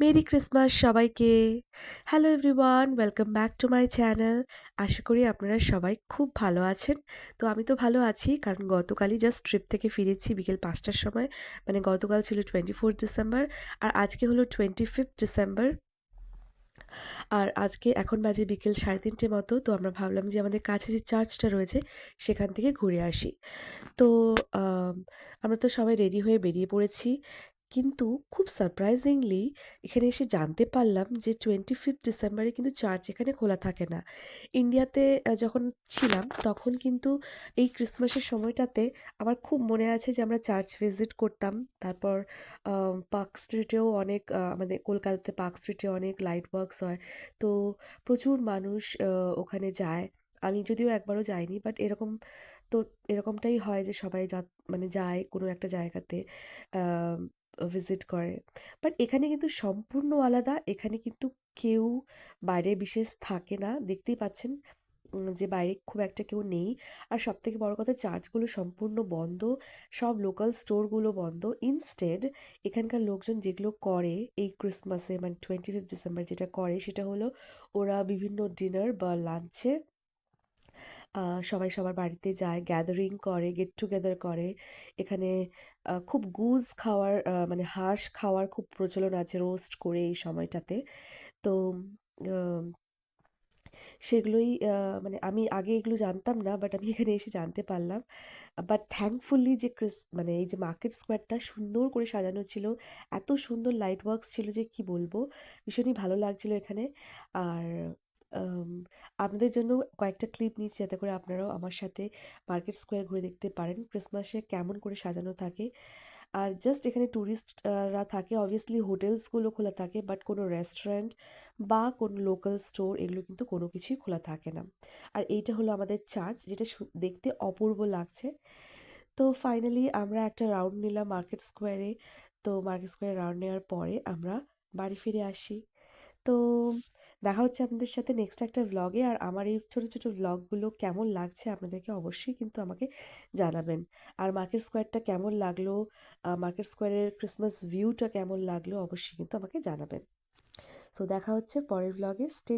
Mary Christmas সবাইকে। Hello everyone, welcome back to my channel. আশা করি আপনারা সবাই খুব ভালো আছেন। তো আমি তো ভালো আছি কারণ গতকালই জাস্ট ট্রিপ থেকে ফিরেছি বিকেল ৫টার সময়। মানে গতকাল ছিল 24 ডিসেম্বর আর আজকে হলো 25 ডিসেম্বর। আর আজকে এখন বাজে বিকেল ৩:৩০ মতো। তো আমরা ভাবলাম যে আমাদের কাছে যে চার্চটা রয়েছে সেখান থেকে ঘুরে আসি। তো আম আমরা তো সবাই রেডি হয়ে বেরিয়ে পড়েছি। কিন্তু খুব সারপ্রাইজিংলি এখানে এসে জানতে পারলাম যে 25 ডিসেম্বরে কিন্তু চার্চ এখানে খোলা থাকে না। ইন্ডিয়াতে যখন ছিলাম তখন কিন্তু এই ক্রিসমাসের সময়টাতে আমার খুব মনে আছে যে আমরা চার্চ ভিজিট করতাম। তারপর পার্ক স্ট্রিটেও অনেক আমাদের কলকাতাতে পার্ক স্ট্রিটে অনেক লাইট ওয়ার্কস হয়। তো প্রচুর মানুষ ওখানে যায়। আমি যদিও একবারও যাইনি বাট তো এরকমটাই হয় যে সবাই মানে যায় কোনো একটা জায়গাতে আম ভিজিট করে। বাট এখানে কিন্তু সম্পূর্ণ আলাদা। এখানে কিন্তু কেউ বাইরে বিশেষ থাকে না। দেখতেই পাচ্ছেন যে বাইরে খুব একটা কেউ নেই। আর সবথেকে বড় কথা চার্চগুলো সম্পূর্ণ বন্ধ। সব লোকাল স্টোরগুলো বন্ধ। ইনস্টেড এখানকার লোকজন যেগুলো করে এই ক্রিসমাসে মানে 25 ডিসেম্বর যেটা করে সেটা হলো ওরা বিভিন্ন ডিনার বা লাঞ্চে আ সবাই সবার বাড়িতে যায়, গ্যাদারিং করে, গেট টুগেদার করে। এখানে খুব গুজ খাওয়ার মানে হাঁস খাওয়ার খুব প্রচলন আছে রোস্ট করে এই সময়টাতে। তো আম সেগুলোই মানে আমি আগে এগুলো জানতাম না বাট আমি এখানে এসে জানতে পারলাম। বাট থ্যাঙ্কফুলি যে মানে এই যে মার্কেট স্কোয়ারটা সুন্দর করে সাজানো ছিল। এত সুন্দর লাইট ওয়ার্কস ছিল যে কি বলবো! ভীষণই ভালো লাগছিল এখানে। আর আম আপনাদের জন্য কয়েকটা ক্লিপ নিচ্ছি যাতে করে আপনারাও আমার সাথে মার্কেট স্কোয়ার ঘুরে দেখতে পারেন। ক্রিসমাসে কেমন করে সাজানো থাকে। আর জাস্ট এখানে টুরিস্ট রা থাকে। অবভিয়াসলি হোটেলসগুলো খোলা থাকে বাট কোনো রেস্টুরেন্ট বা কোনো লোকাল স্টোর এগুলো কিন্তু কোনো কিছুই খোলা থাকে না। আর এইটা হলো আমাদের চার্চ যেটা দেখতে অপূর্ব লাগছে। তো ফাইনালি আমরা একটা রাউন্ড নিলাম মার্কেট স্কোয়ারে। তো মার্কেট স্কোয়ারে রাউন্ড নেওয়ার পরে আমরা বাড়ি ফিরে আসি। তো দেখা হচ্ছে আপনাদের সাথে নেক্সট একটা ভ্লগে। আর আমার এই ছোট, ছোট ভ্লগগুলো কেমন লাগছে আপনাদেরকে অবশ্যই কিন্তু আমাকে জানাবেন। আর মার্কেট স্কোয়ারটা কেমন লাগলো, মার্কেট স্কোয়ারের ক্রিসমাস ভিউটা কেমন লাগলো অবশ্যই কিন্তু আমাকে জানাবেন। সো দেখা হচ্ছে পরের ভ্লগে। স্টে